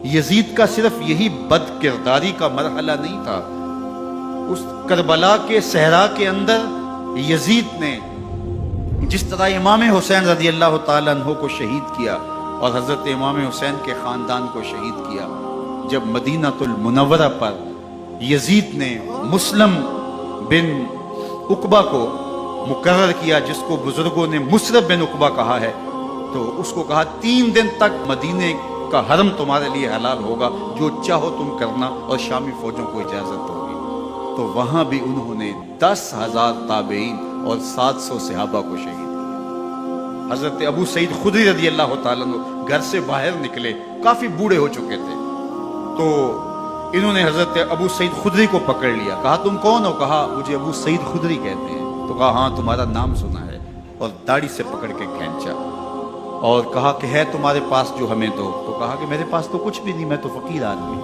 یزید کا صرف یہی بد کرداری کا مرحلہ نہیں تھا، اس کربلا کے صحرا کے اندر یزید نے جس طرح امام حسین رضی اللہ تعالیٰ عنہ کو شہید کیا اور حضرت امام حسین کے خاندان کو شہید کیا، جب مدینہ المنورہ پر یزید نے مسلم بن عقبہ کو مقرر کیا، جس کو بزرگوں نے مصرب بن عقبہ کہا ہے، تو اس کو کہا 3 دن تک مدینے کا حرم تمہارے لیے حلال ہوگا، جو چاہو تم کرنا، اور شامی فوجوں کو اجازت ہوگی۔ تو وہاں بھی انہوں نے 10,000 تابعین اور 700 صحابہ کو شہید کیا۔ حضرت ابو سعید خدری رضی اللہ تعالیٰ عنہ گھر سے باہر نکلے، کافی بوڑھے ہو چکے تھے، تو انہوں نے حضرت ابو سعید خدری کو پکڑ لیا، کہا تم کون ہو؟ کہا مجھے ابو سعید خدری کہتے ہیں۔ تو کہا ہاں تمہارا نام سنا ہے، اور داڑھی سے پکڑ کے کھینچا اور کہا کہ ہے تمہارے پاس جو ہمیں دو؟ تو کہا کہ میرے پاس تو کچھ بھی نہیں، میں تو فقیر آدمی۔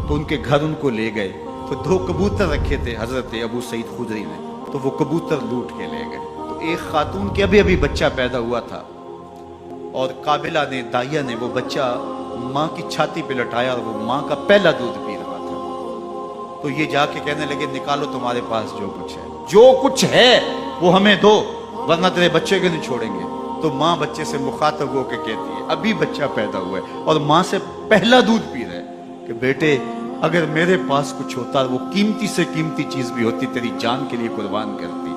تو ان کے گھر ان کو لے گئے، تو 2 کبوتر رکھے تھے حضرت ابو سعید خدری نے، تو وہ کبوتر لوٹ کے لے گئے۔ تو ایک خاتون کے ابھی بچہ پیدا ہوا تھا، اور قابلہ نے، دائیا نے، وہ بچہ ماں کی چھاتی پہ لٹایا، اور وہ ماں کا پہلا دودھ پی رہا تھا۔ تو یہ جا کے کہنے لگے نکالو تمہارے پاس جو کچھ ہے، جو کچھ ہے وہ ہمیں دو، ورنہ تیرے بچے کو نہیں چھوڑیں گے۔ تو ماں بچے سے مخاطب ہو کے کہتی ہے، ابھی بچہ پیدا ہوا ہے اور ماں سے پہلا دودھ پی رہا ہے، کہ بیٹے اگر میرے پاس کچھ ہوتا، وہ قیمتی سے قیمتی چیز بھی ہوتی، تیری جان کے لیے قربان کرتی،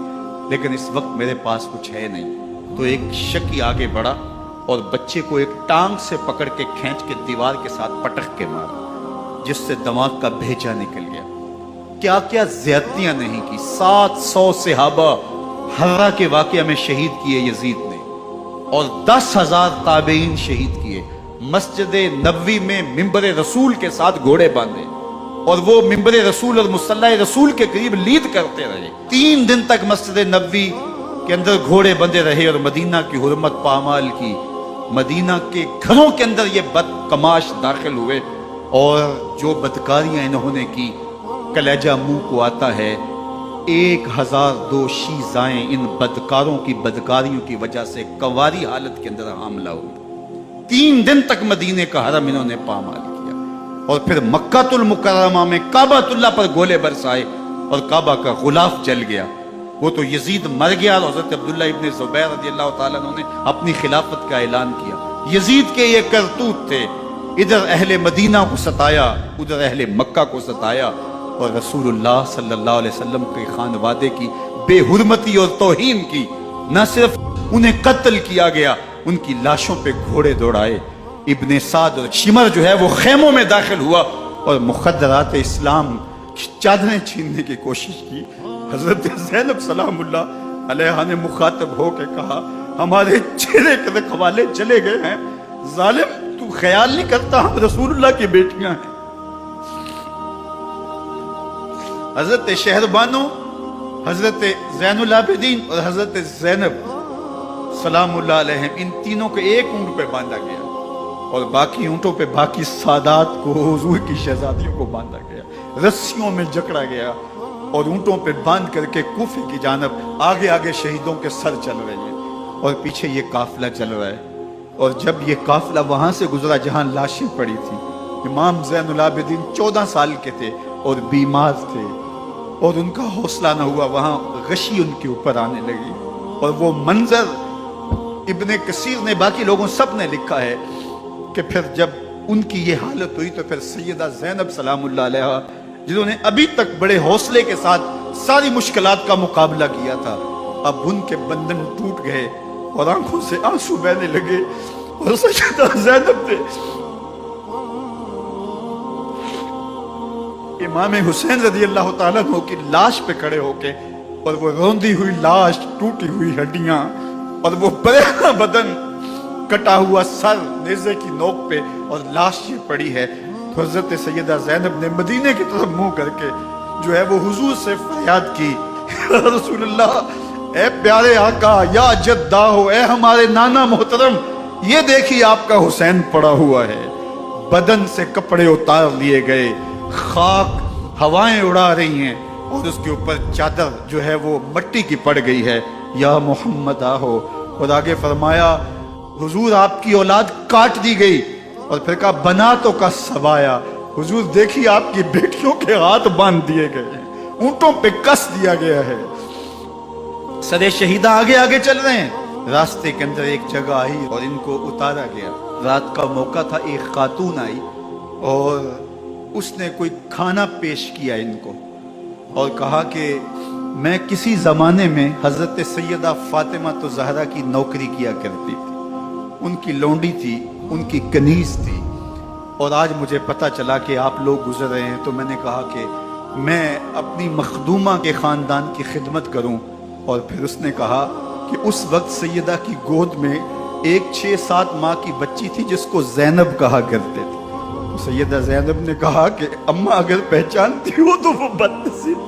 لیکن اس وقت میرے پاس کچھ ہے نہیں۔ تو ایک شکی آگے بڑھا اور بچے کو ایک ٹانگ سے پکڑ کے کھینچ کے دیوار کے ساتھ پٹک کے مارا، جس سے دماغ کا بھیجا نکل گیا۔ کیا کیا زیادتیاں نہیں کی۔ 700 صحابہ حرہ کے واقعہ میں شہید کیے یزید نے، اور 10,000 تابعین شہید کیے۔ مسجد نبوی میں ممبر رسول کے ساتھ گھوڑے باندھے، اور وہ ممبر رسول اور مصلی رسول کے قریب لید کرتے رہے۔ 3 دن تک مسجد نبوی کے اندر گھوڑے بندھے رہے، اور مدینہ کی حرمت پامال کی۔ مدینہ کے گھروں کے اندر یہ بد کماش داخل ہوئے، اور جو بدکاریاں انہوں نے کی، کلیجہ منہ کو آتا ہے۔ 1002 شیزائیں ان بدکاروں کی بدکاریوں کی وجہ سے کنواری حالت کے اندر حاملہ ہوئی۔ 3 دن تک مدینے کا حرم انہوں نے پامال کیا، اور پھر مکہ المکرمہ میں کعبۃ اللہ پر گولے برسائے، اور کعبہ کا غلاف جل گیا۔ وہ تو یزید مر گیا، اور حضرت عبداللہ ابن زبیر رضی اللہ تعالیٰ عنہ نے اپنی خلافت کا اعلان کیا۔ یزید کے یہ کرتوت تھے، ادھر اہل مدینہ کو ستایا، ادھر اہل مکہ کو ستایا، اور رسول اللہ صلی اللہ علیہ وسلم کے خانوادے کی بے حرمتی اور توہین کی۔ نہ صرف انہیں قتل کیا گیا، ان کی لاشوں پہ گھوڑے دوڑائے۔ ابن سعد اور شمر جو ہے وہ خیموں میں داخل ہوا، اور مخدرات اسلام کی چادریں چھیننے کی کوشش کی۔ حضرت زینب سلام اللہ علیہ نے مخاطب ہو کے کہا، ہمارے چہرے کے رکھوالے چلے گئے ہیں، ظالم تو خیال نہیں کرتا ہم رسول اللہ کی بیٹیاں ہیں۔ حضرت شہربانو، حضرت زین العابدین اور حضرت زینب سلام اللہ علیہ، ان تینوں کو ایک اونٹ پہ باندھا گیا، اور باقی اونٹوں پہ باقی سادات کو، حضور کی شہزادیوں کو باندھا گیا، رسیوں میں جکڑا گیا، اور اونٹوں پہ باندھ کر کے کوفے کی جانب آگے آگے شہیدوں کے سر چل رہے ہیں، اور پیچھے یہ قافلہ چل رہا ہے۔ اور جب یہ قافلہ وہاں سے گزرا جہاں لاشیں پڑی تھیں، امام زین العابدین 14 سال کے تھے اور بیمار تھے، اور ان کا حوصلہ نہ ہوا، وہاں غشی ان کے اوپر آنے لگی۔ اور وہ منظر ابن کثیر نے، باقی لوگوں سب نے لکھا ہے کہ پھر جب ان کی یہ حالت ہوئی، تو پھر سیدہ زینب سلام اللہ علیہ، جنہوں نے ابھی تک بڑے حوصلے کے ساتھ ساری مشکلات کا مقابلہ کیا تھا، اب ان کے بندن ٹوٹ گئے اور آنکھوں سے آنسو بہنے لگے، اور سیدہ زینب نے امام حسین رضی اللہ تعالیٰ عنہ کی لاش پہ کھڑے ہو کے، اور وہ روندی ہوئی لاش، ٹوٹی ہوئی ہڈیاں، اور وہ برینا بدن، کٹا ہوا سر نیزے کی نوک پہ، اور لاش یہ پڑی ہے، تو حضرت سیدہ زینب نے مدینے کی طرف منہ کر کے جو ہے وہ حضور سے فریاد کی، رسول اللہ، اے پیارے آقا، یا جدہ ہو، اے ہمارے نانا محترم، یہ دیکھیے آپ کا حسین پڑا ہوا ہے۔ بدن سے کپڑے اتار لیے گئے، خاک ہوائیں اڑا رہی ہیں، اور اس کے اوپر چادر جو ہے وہ مٹی کی پڑ گئی ہے، یا محمد آہو۔ اور آگے فرمایا، حضور آپ کی اولاد کاٹ دی گئی، اور پھر کہا بناتوں کا سبایا، حضور دیکھیے آپ کی بیٹیوں کے ہاتھ باندھ دیے گئے ہیں، اونٹوں پہ کس دیا گیا ہے، سرے شہیدہ آگے آگے چل رہے ہیں۔ راستے کے اندر ایک جگہ آئی اور ان کو اتارا گیا، رات کا موقع تھا، ایک خاتون آئی اور اس نے کوئی کھانا پیش کیا ان کو اور کہا کہ میں کسی زمانے میں حضرت سیدہ فاطمہ تو زہرا کی نوکری کیا کرتی تھی، ان کی لونڈی تھی، ان کی کنیز تھی، اور آج مجھے پتا چلا کہ آپ لوگ گزر رہے ہیں تو میں نے کہا کہ میں اپنی مخدومہ کے خاندان کی خدمت کروں۔ اور پھر اس نے کہا کہ اس وقت سیدہ کی گود میں ایک 6-7 ماہ کی بچی تھی جس کو زینب کہا کرتے تھے۔ سیدہ زینب نے کہا کہ اماں اگر پہچانتی ہو تو وہ بدنصیب